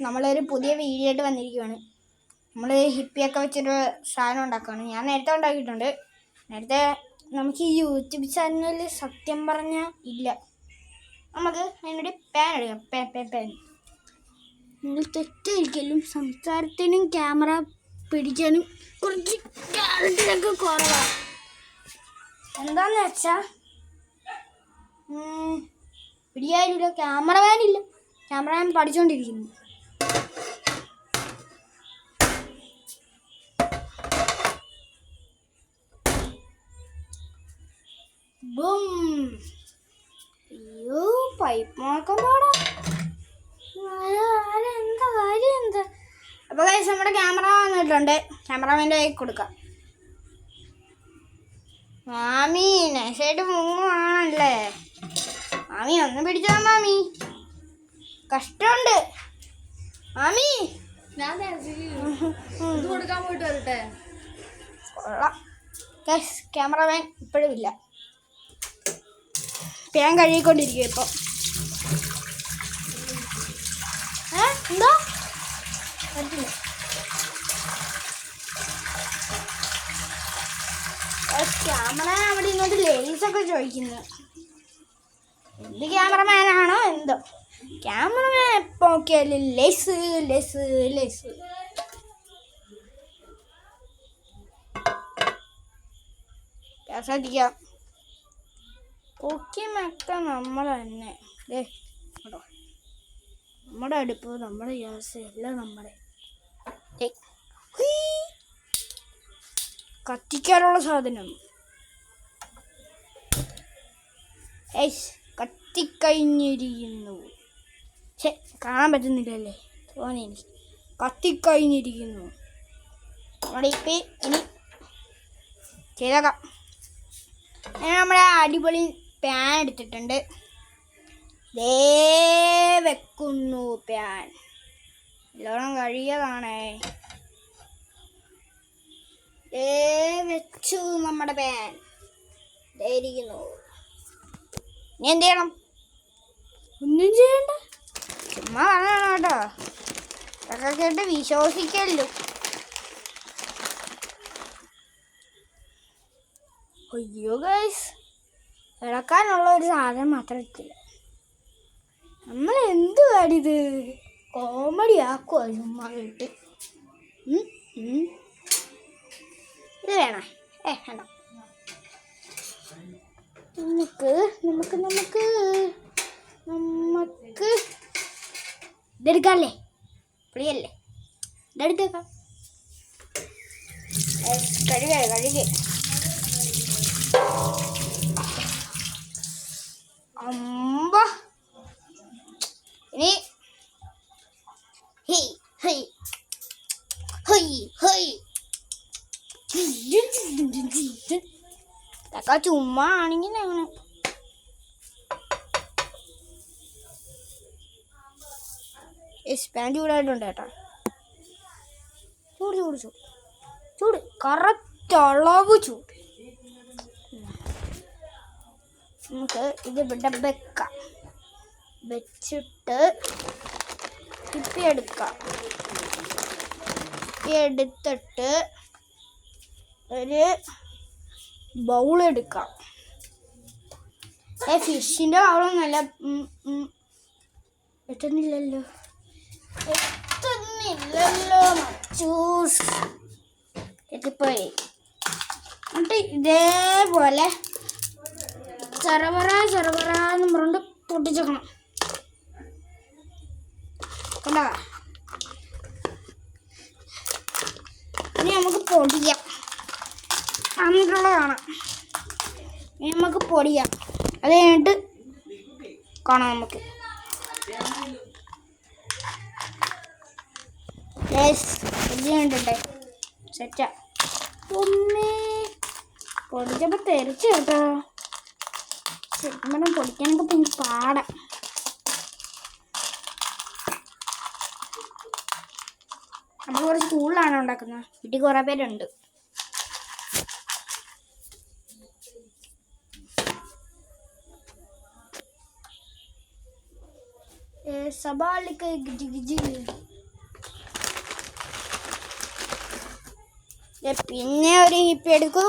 നമ്മളൊരു പുതിയ വീഡിയോ ആയിട്ട് വന്നിരിക്കുകയാണ്. നമ്മൾ ഹിപ്പിയൊക്കെ വെച്ചൊരു സാധനം ഉണ്ടാക്കുകയാണ്. ഞാൻ നേരത്തെ ഉണ്ടാക്കിയിട്ടുണ്ട്. നേരത്തെ നമുക്ക് ഈ യൂട്യൂബ് ചാനലിൽ സത്യം പറഞ്ഞാൽ ഇല്ല. നമുക്ക് അതിനൊരു പാൻ എടുക്കാം. പാൻ നിങ്ങൾ തെറ്റായിരിക്കലും സംസാരത്തിനും ക്യാമറ പിടിക്കാനും കുറച്ച് ക്യാരറ്റിനൊക്കെ കുറവാണ്. എന്താന്ന് വെച്ചാൽ പിടിയായില്ല, ക്യാമറമാനില്ല. ക്യാമറമാൻ പഠിച്ചുകൊണ്ടിരിക്കുന്നു. അയ്യോ, പൈപ്പ് നോക്കാൻ പാടാ. എന്താ കാര്യം എന്താ? അപ്പൊ ഗൈസ്, നമ്മുടെ ക്യാമറ വന്നിട്ടുണ്ട്. ക്യാമറമാൻ്റെ കൈ കൊടുക്കാം. മാമി നൈസായിട്ട് മുങ്ങുവാണല്ലേ. മാമി ഒന്ന് പിടിച്ചോ മാമി, കഷ്ടമുണ്ട് മാമി. ഞാൻ കൊടുക്കാൻ പോയിട്ട് വരട്ടെ. കൊള്ളാം ഗൈസ്, ക്യാമറമാൻ ഇപ്പോഴും ഇല്ല. ഞാൻ കഴുകിക്കൊണ്ടിരിക്കും ഇപ്പൊ. എന്തോ പറ്റില്ല. ക്യാമറ അവിടെ ഇങ്ങോട്ട് ലേസൊക്കെ ചോദിക്കുന്നു. എന്ത് ക്യാമറമാനാണോ എന്തോ. ക്യാമറമാൻ എപ്പോ നോക്കിയാലും ലേസ് ലേസ് ലേസ്. ശ്രദ്ധിക്കാം. ഓക്കെ മക്ക, നമ്മൾ തന്നെ കേട്ടോ. നമ്മുടെ അടുപ്പ്, നമ്മുടെ ഗ്യാസ് എല്ലാം നമ്മുടെ. കത്തിക്കാനുള്ള സാധനം കത്തിക്കഴിഞ്ഞിരിക്കുന്നു. കാണാൻ പറ്റുന്നില്ലല്ലേ, തോന്നി എനിക്ക്. കത്തിക്കഴിഞ്ഞിരിക്കുന്നു. നമ്മുടെ ഇപ്പം ഇനി ചെയ്തേക്കാം. നമ്മുടെ അടിപൊളി പാൻ എടുത്തിട്ടുണ്ട്. ദേ വെക്കുന്നു പാൻ. എല്ലാം കഴിയതാണേ. വെച്ചു നമ്മുടെ പാൻ. ഇരിക്കുന്നു. ഇനി എന്ത് ചെയ്യണം? ഒന്നും ചെയ്യണ്ട, ചുമ്മാ പറഞ്ഞാണ് കേട്ടോ. അതൊക്കെ കേട്ട് വിശ്വസിക്കല്ലോ. അയ്യോ ഗൈസ്, ഇളക്കാനുള്ള ഒരു സാധനം മാത്രം ഇട്ടില്ല. നമ്മൾ എന്ത് കാണിത്? കോമഡി ആക്കുവാ ചുമ്മാ കേട്ട്. ഇത് വേണോ? വേണ്ട. നമുക്ക് ഇതെടുക്കാല്ലേ? പുളിയല്ലേ? ഇതെടുത്തേക്കാം. കഴുകി അമ്പ. ഇനി ചുമ്മാ ആണെങ്കിൽ അങ്ങനെ. പാൻ ചൂടായിട്ടുണ്ട് കേട്ടോ. ചൂട് കറക്റ്റ് അളവ് ചൂട്. നമുക്ക് ഇത് ഇവിടെ വെക്കാം. വെച്ചിട്ട് ഇപ്പി എടുക്കാം. എടുത്തിട്ട് ഒരു ബൗൾ എടുക്കാം. ഫിഷിൻ്റെ ബൗളൊന്നുമല്ല. എത്തുന്നില്ലല്ലോ. എത്തിപ്പോയി. എന്നിട്ട് ഇതേപോലെ ചെറുപറാന്ന് പറഞ്ഞിട്ട് പൊട്ടിച്ചേക്കണം. കണ്ടോ? ഇനി നമുക്ക് പൊടിയാം. എന്നിട്ടുള്ള കാണാം. ഇനി നമുക്ക് പൊടിയാം. അത് കഴിഞ്ഞിട്ട് കാണാം നമുക്ക്. കണ്ടിട്ടെ സെറ്റാ. ഒന്നേ പൊടിച്ചപ്പോൾ തെറിച്ച് കേട്ടോ. ശരിക്കും പറഞ്ഞാൽ പൊടിക്കാനൊക്കെ പിന്നെ പാടാം. നമ്മൾ കുറച്ച് കൂടുതലാണ് ഉണ്ടാക്കുന്നത്. വീട്ടിൽ കുറേ പേരുണ്ട്. യെസ്, സവാളിക്ക് ഗിജി ഗിജി. പിന്നെ ഒരു ഹിപ്പി എടുക്കും.